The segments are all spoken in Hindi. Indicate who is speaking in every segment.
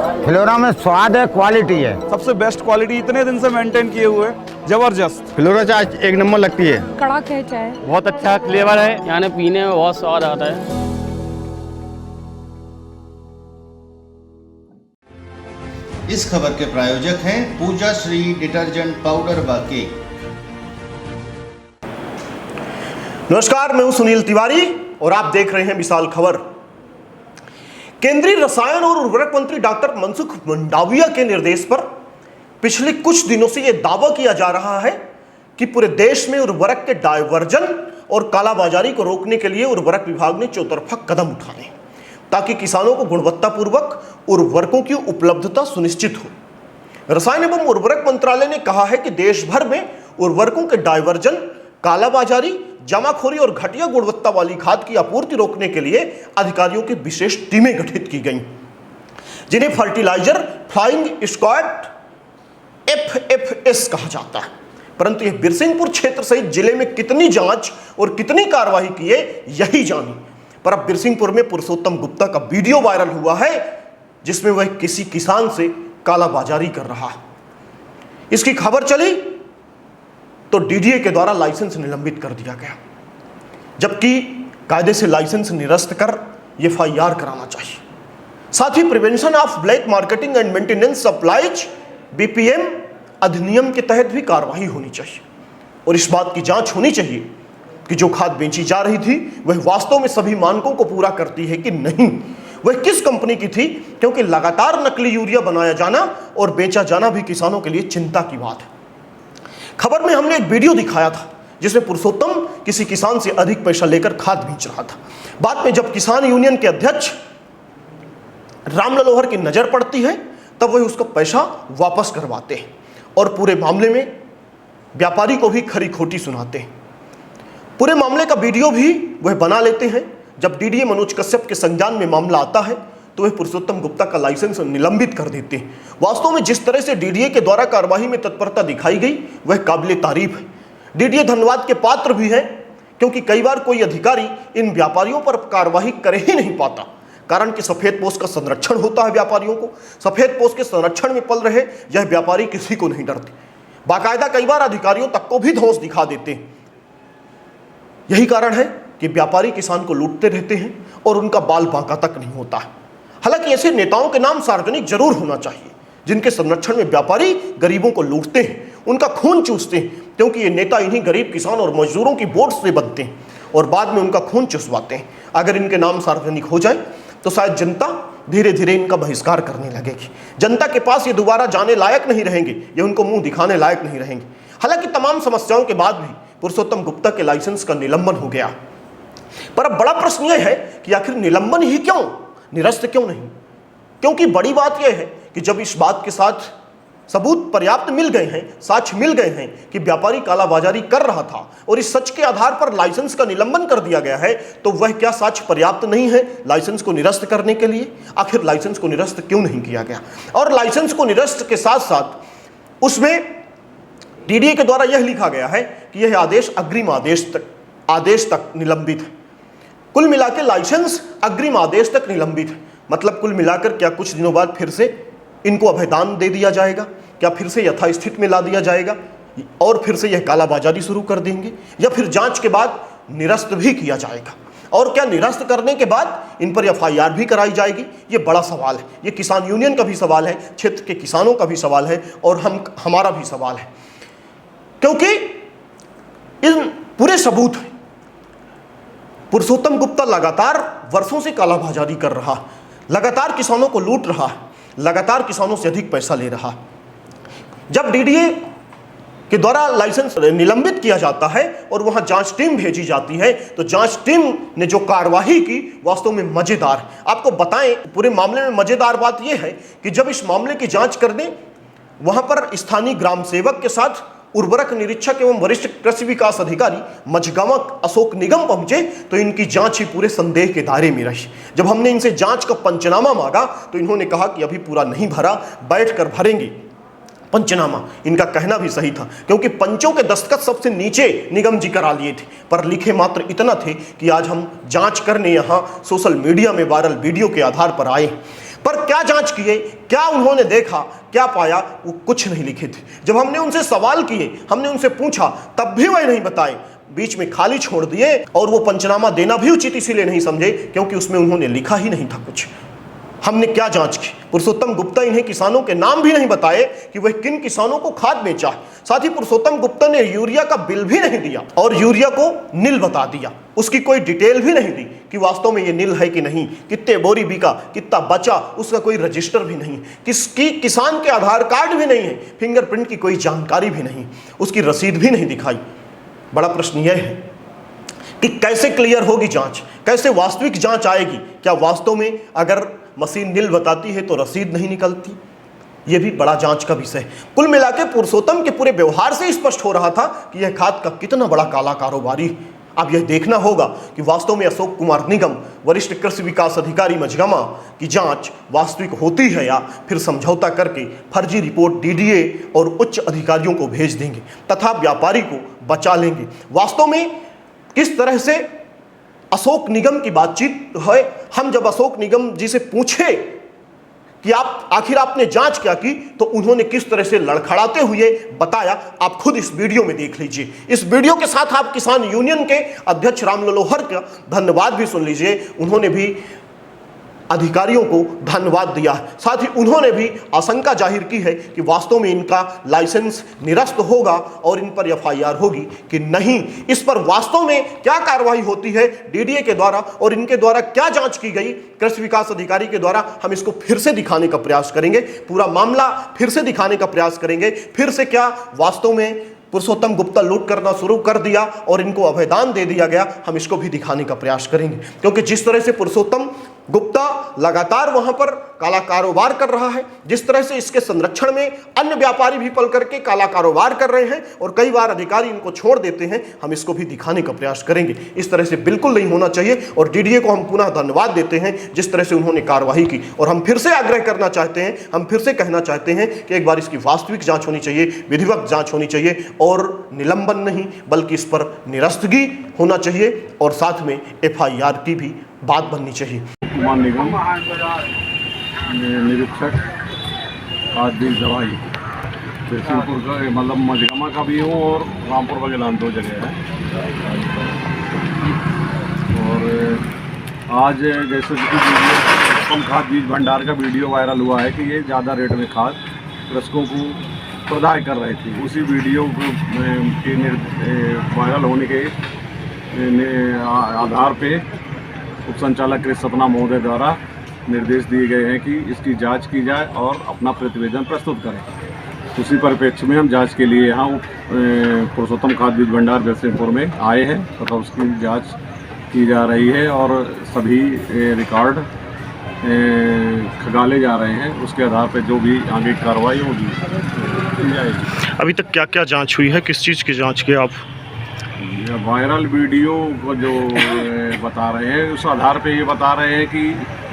Speaker 1: फ्लोरा में स्वाद है, क्वालिटी है,
Speaker 2: सबसे बेस्ट क्वालिटी इतने दिन से मेंटेन किए हुए, जबरदस्त।
Speaker 3: फ्लोरा चाय एक नंबर लगती है,
Speaker 4: कड़क है चाय,
Speaker 5: बहुत अच्छा फ्लेवर है, यानी पीने में बहुत स्वाद आता है।
Speaker 6: इस खबर के प्रायोजक हैं पूजा श्री डिटर्जेंट पाउडर व केक।
Speaker 7: नमस्कार, मैं हूं सुनील तिवारी और आप देख रहे हैं विशाल खबर। केंद्रीय रसायन और उर्वरक मंत्री डॉक्टर मनसुख मंडाविया के निर्देश पर पिछले कुछ दिनों से यह दावा किया जा रहा है कि पूरे देश में उर्वरक के डायवर्जन और कालाबाजारी को रोकने के लिए उर्वरक विभाग ने चौतरफा कदम उठाए ताकि किसानों को गुणवत्तापूर्वक उर्वरकों की उपलब्धता सुनिश्चित हो। रसायन एवं उर्वरक मंत्रालय ने कहा है कि देश भर में उर्वरकों के डायवर्जन, कालाबाजारी, जमाखोरी और घटिया गुणवत्ता वाली खाद की आपूर्ति रोकने के लिए अधिकारियों की विशेष टीमें गठित की गईं, जिन्हें फर्टिलाइजर फ्लाइंग स्क्वाड FFS कहा जाता है। परंतु यह बिरसिंहपुर क्षेत्र सहित जिले में कितनी जांच और कितनी कार्रवाई की है यही जानी। पर अब बिरसिंहपुर में पुरुषोत्तम गुप्ता का वीडियो वायरल हुआ है जिसमें वह किसी किसान से कालाबाजारी कर रहा है। इसकी खबर चली तो DDA के द्वारा लाइसेंस निलंबित कर दिया गया, जबकि कायदे से लाइसेंस निरस्त कर FIR कराना चाहिए। साथ ही prevention of black marketing and maintenance supplies BPM अधिनियम के तहत भी कार्रवाई होनी चाहिए और इस बात की जांच होनी चाहिए कि जो खाद बेची जा रही थी वह वास्तव में सभी मानकों को पूरा करती है कि नहीं, वह किस कंपनी की थी, क्योंकि लगातार नकली यूरिया बनाया जाना और बेचा जाना भी किसानों के लिए चिंता की बात है। खबर में हमने एक वीडियो दिखाया था जिसमें पुरुषोत्तम किसी किसान से अधिक पैसा लेकर खाद बेच रहा था। बाद में जब किसान यूनियन के अध्यक्ष राम मनोहर की नजर पड़ती है तब वह उसका पैसा वापस करवाते हैं और पूरे मामले में व्यापारी को भी खरी खोटी सुनाते हैं। पूरे मामले का वीडियो भी वह बना लेते हैं। जब DDA मनोज कश्यप के संज्ञान में मामला आता है तो वह पुरुषोत्तम गुप्ता का लाइसेंस निलंबित कर देते हैं। वास्तव में जिस तरह से DDA के द्वारा कार्रवाई में तत्परता दिखाई गई वह काबिले तारीफ है। DDA धन्यवाद के पात्र भी है, क्योंकि कई बार कोई अधिकारी इन व्यापारियों पर कार्रवाई कर ही नहीं पाता, कारण कि सफेद पोस्ट का संरक्षण होता है व्यापारियों को। सफेद पोस्ट के संरक्षण में पल रहे यह व्यापारी किसी को नहीं डरते, बाकायदा कई बार अधिकारियों तक को भी धौंस दिखा देते हैं। यही कारण है कि व्यापारी किसान को लूटते रहते हैं और उनका बाल बांका तक नहीं होता है। हालांकि ऐसे नेताओं के नाम सार्वजनिक जरूर होना चाहिए जिनके संरक्षण में व्यापारी गरीबों को लूटते हैं, उनका खून चूसते हैं, क्योंकि ये नेता इन्हीं गरीब किसान और मजदूरों की वोट से बनते हैं और बाद में उनका खून चुसवाते हैं। अगर इनके नाम सार्वजनिक हो जाए तो शायद जनता धीरे धीरे इनका बहिष्कार करने लगेगी। जनता के पास ये दोबारा जाने लायक नहीं रहेंगे, ये उनको मुंह दिखाने लायक नहीं रहेंगे। हालांकि तमाम समस्याओं के बाद भी पुरुषोत्तम गुप्ता के लाइसेंस का निलंबन हो गया। पर अब बड़ा प्रश्न यह है कि आखिर निलंबन ही क्यों, निरस्त क्यों नहीं? क्योंकि बड़ी बात यह है कि जब इस बात के साथ सबूत पर्याप्त मिल गए हैं, साक्ष्य मिल गए हैं कि व्यापारी कालाबाजारी कर रहा था और इस सच के आधार पर लाइसेंस का निलंबन कर दिया गया है, तो वह क्या साक्ष्य पर्याप्त नहीं है लाइसेंस को निरस्त करने के लिए? आखिर लाइसेंस को निरस्त क्यों नहीं किया गया? और लाइसेंस को निरस्त के साथ साथ उसमें DDA के द्वारा यह लिखा गया है कि यह आदेश अग्रिम आदेश तक निलंबित है। कुल मिलाकर लाइसेंस अग्रिम आदेश तक निलंबित है। मतलब कुल मिलाकर क्या कुछ दिनों बाद फिर से इनको अभयदान दे दिया जाएगा? क्या फिर से यथास्थिति में ला दिया जाएगा और फिर से यह कालाबाजारी शुरू कर देंगे, या फिर जांच के बाद निरस्त भी किया जाएगा? और क्या निरस्त करने के बाद इन पर FIR भी कराई जाएगी? ये बड़ा सवाल है। ये किसान यूनियन का भी सवाल है, क्षेत्र के किसानों का भी सवाल है और हमारा भी सवाल है, क्योंकि इन पूरे सबूत हैं। पुरुषोत्तम गुप्ता लगातार वर्षों से कालाबाजारी कर रहा, लगातार किसानों को लूट रहा, लगातार किसानों से अधिक पैसा ले रहा। जब DDA के द्वारा लाइसेंस निलंबित किया जाता है और वहां जांच टीम भेजी जाती है तो जांच टीम ने जो कार्रवाई की वास्तव में मजेदार है। आपको बताएं, पूरे मामले में मजेदार बात यह है कि जब इस मामले की जांच करने वहां पर स्थानीय ग्राम सेवक के साथ उर्वरक निरीक्षक एवं वरिष्ठ कृषि विकास अधिकारी मझगांव अशोक निगम पहुंचे तो इनकी जांच ही पूरे संदेह के दायरे में रही। जब हमने इनसे जांच का पंचनामा मांगा तो इन्होंने कहा कि अभी पूरा नहीं भरा, बैठकर भरेंगे पंचनामा। इनका कहना भी सही था, क्योंकि पंचों के दस्तखत सबसे नीचे निगम जी करा लिए थे, पर लिखे मात्र इतना थे कि आज हम जांच करने यहाँ सोशल मीडिया में वायरल वीडियो के आधार पर आए। पर क्या जांच किए, क्या उन्होंने देखा, क्या पाया, वो कुछ नहीं लिखे थे। जब हमने उनसे सवाल किए, हमने उनसे पूछा, तब भी वह नहीं बताए, बीच में खाली छोड़ दिए। और वो पंचनामा देना भी उचित इसीलिए नहीं समझे क्योंकि उसमें उन्होंने लिखा ही नहीं था कुछ। हमने क्या जांच की? पुरुषोत्तम गुप्ता इन्हें किसानों के नाम भी नहीं बताए कि वह किन किसानों को खाद बेचा है। साथ ही पुरुषोत्तम गुप्ता ने यूरिया का बिल भी नहीं दिया और यूरिया को नील बता दिया। उसकी कोई डिटेल भी नहीं दी कि वास्तव में ये नील है कि नहीं, कितने बोरी बिका, कितना बचा, उसका कोई रजिस्टर भी नहीं, किसकी किसान के आधार कार्ड भी नहीं है, फिंगरप्रिंट की कोई जानकारी भी नहीं, उसकी रसीद भी नहीं दिखाई। बड़ा प्रश्न यह है कि कैसे क्लियर होगी जांच, कैसे वास्तविक जांच आएगी? क्या वास्तव में अगर मशीन नील बताती है तो रसीद नहीं निकलती? यह भी बड़ा जांच का विषय है। कुल मिलाकर पुरुषोत्तम के पूरे व्यवहार से स्पष्ट हो रहा था कि यह खाद का कितना बड़ा काला कारोबारी है। अब यह देखना होगा कि वास्तव में अशोक कुमार निगम, वरिष्ठ कृषि विकास अधिकारी मझगमा की जांच वास्तविक होती है या फिर समझौता करके फर्जी रिपोर्ट डीडीए और उच्च अधिकारियों को भेज देंगे तथा व्यापारी को बचा लेंगे। वास्तव में किस तरह से अशोक निगम की बातचीत है? हम जब अशोक निगम जी से पूछे कि आप आखिर आपने जांच क्या की, तो उन्होंने किस तरह से लड़खड़ाते हुए बताया, आप खुद इस वीडियो में देख लीजिए। इस वीडियो के साथ आप किसान यूनियन के अध्यक्ष राम ललोहर का धन्यवाद भी सुन लीजिए। उन्होंने भी अधिकारियों को धन्यवाद दिया है। साथ ही उन्होंने भी आशंका जाहिर की है कि वास्तव में इनका लाइसेंस निरस्त होगा और इन पर एफआईआर होगी कि नहीं। इस पर वास्तव में क्या कार्रवाई होती है डीडीए के द्वारा और इनके द्वारा क्या जांच की गई कृषि विकास अधिकारी के द्वारा, हम इसको फिर से दिखाने का प्रयास करेंगे। पूरा मामला फिर से दिखाने का प्रयास करेंगे। फिर से क्या वास्तव में पुरुषोत्तम गुप्ता लूट करना शुरू कर दिया और इनको अभयदान दे दिया गया, हम इसको भी दिखाने का प्रयास करेंगे। क्योंकि जिस तरह से पुरुषोत्तम गुप्ता लगातार वहां पर काला कारोबार कर रहा है, जिस तरह से इसके संरक्षण में अन्य व्यापारी भी पल करके काला कारोबार कर रहे हैं और कई बार अधिकारी इनको छोड़ देते हैं, हम इसको भी दिखाने का प्रयास करेंगे। इस तरह से बिल्कुल नहीं होना चाहिए और डीडीए को हम पुनः धन्यवाद देते हैं जिस तरह से उन्होंने कार्रवाई की। और हम फिर से आग्रह करना चाहते हैं, हम फिर से कहना चाहते हैं कि एक बार इसकी वास्तविक जांच होनी चाहिए, विधिवत जांच होनी चाहिए और निलंबन नहीं बल्कि इस पर निरस्तगी होना चाहिए और साथ में एफआईआर की भी बात बननी चाहिए।
Speaker 4: कुमार निगम निरीक्षक आज बीज दवाई जयसिंहपुर का, मतलब मझगमा का भी हूँ और रामपुर का गिलान, दो जगह है। और आज जैसे कम खाद बीज भंडार का वीडियो वायरल हुआ है कि ये ज़्यादा रेट में खाद कृषकों को प्रदान कर रहे थे। उसी वीडियो को वायरल होने के आधार पे उप संचालक कृषि सतना महोदय द्वारा निर्देश दिए गए हैं कि इसकी जांच की जाए और अपना प्रतिवेदन प्रस्तुत करें। उसी परिप्रेक्ष्य में हम जांच के लिए यहाँ पुरुषोत्तम खाद बीज भंडार जयसिंहपुर में आए हैं तथा उसकी जांच की जा रही है और सभी रिकॉर्ड खंगाले जा रहे हैं। उसके आधार पर जो भी आगे कार्रवाई होगी की जाएगी।
Speaker 7: अभी तक क्या क्या जाँच हुई है, किस चीज़ की जाँच की आप?
Speaker 4: वायरल वीडियो को जो बता रहे हैं उस आधार पे ये बता रहे हैं कि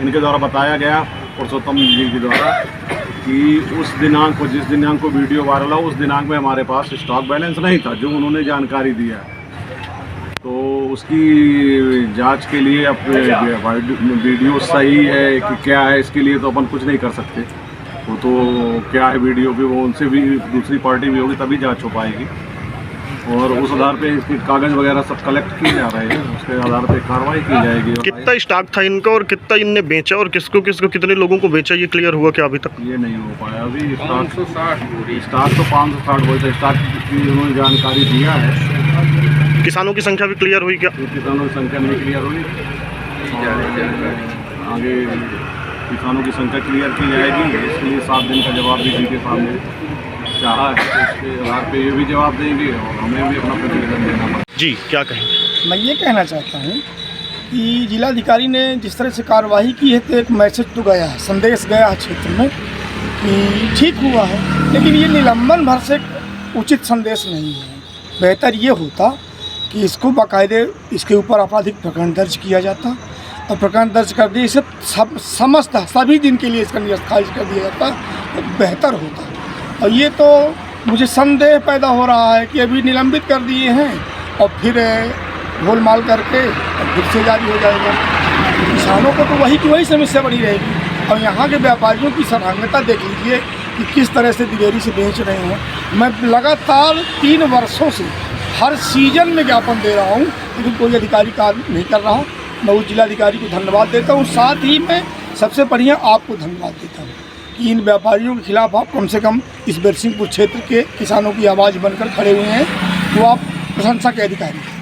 Speaker 4: इनके द्वारा बताया गया पुरुषोत्तम जी के द्वारा कि उस दिनांक को, जिस दिनांक को वीडियो वायरल हो उस दिनांक में हमारे पास स्टॉक बैलेंस नहीं था जो उन्होंने जानकारी दिया। तो उसकी जांच के लिए अब वीडियो सही है कि क्या है इसके लिए तो अपन कुछ नहीं कर सकते। वो तो क्या है वीडियो पे, वो उनसे भी दूसरी पार्टी भी होगी तभी जाँच हो पाएगी। और उस आधार पे इसके कागज वगैरह सब कलेक्ट किए जा रहे हैं, उसके आधार पे कार्रवाई की जाएगी।
Speaker 7: कितना स्टॉक था इनका और कितना इनने बेचा और किसको किसको कितने लोगों को बेचा, ये क्लियर हुआ क्या अभी तक?
Speaker 4: ये नहीं हो पाया अभी। स्टॉक तो 560 बोलते हैं, स्टॉक की उन्होंने जानकारी दिया है।
Speaker 7: किसानों की संख्या भी क्लियर हुई क्या?
Speaker 4: किसानों की संख्या नहीं क्लियर हुई, आगे किसानों की संख्या क्लियर की जाएगी। इसके लिए 7 दिन का जवाब भी जिनके सामने चाहा है उसके आधार पे ये भी जवाब देंगे और हमें भी अपना प्रतिवेदन देना पड़ेगा।
Speaker 7: जी क्या कहें?
Speaker 8: मैं ये कहना चाहता हूँ कि जिलाधिकारी ने जिस तरह से कार्रवाई की है तो एक मैसेज तो गया है, संदेश गया है क्षेत्र में कि ठीक हुआ है, लेकिन ये निलंबन भर से उचित संदेश नहीं है। बेहतर ये होता कि इसको बाकायदे इसके ऊपर आपराधिक प्रकरण दर्ज किया जाता और प्रकरण दर्ज कर दिए इसे समस्त सभी दिन के लिए इसका निरस्त खारिज कर दिया जाता तो बेहतर होता। और ये तो मुझे संदेह पैदा हो रहा है कि अभी निलंबित कर दिए हैं और फिर गोलमाल करके और फिर से जारी हो जाएगा। किसानों को तो वही की वही समस्या बनी रहेगी। और यहाँ के व्यापारियों की सराहनीयता देख लीजिए कि किस तरह से दिवेरी से बेच रहे हैं। मैं लगातार 3 वर्षों से हर सीजन में ज्ञापन दे रहा हूँ, लेकिन कोई अधिकारी कार्य नहीं कर रहा। मैं उस जिलाधिकारी को धन्यवाद देता हूँ, साथ ही मैं सबसे बढ़िया आपको धन्यवाद देता हूँ कि इन व्यापारियों के खिलाफ आप कम से कम इस बिरसिंहपुर क्षेत्र के किसानों की आवाज़ बनकर खड़े हुए हैं, तो आप प्रशंसा के अधिकारी हैं।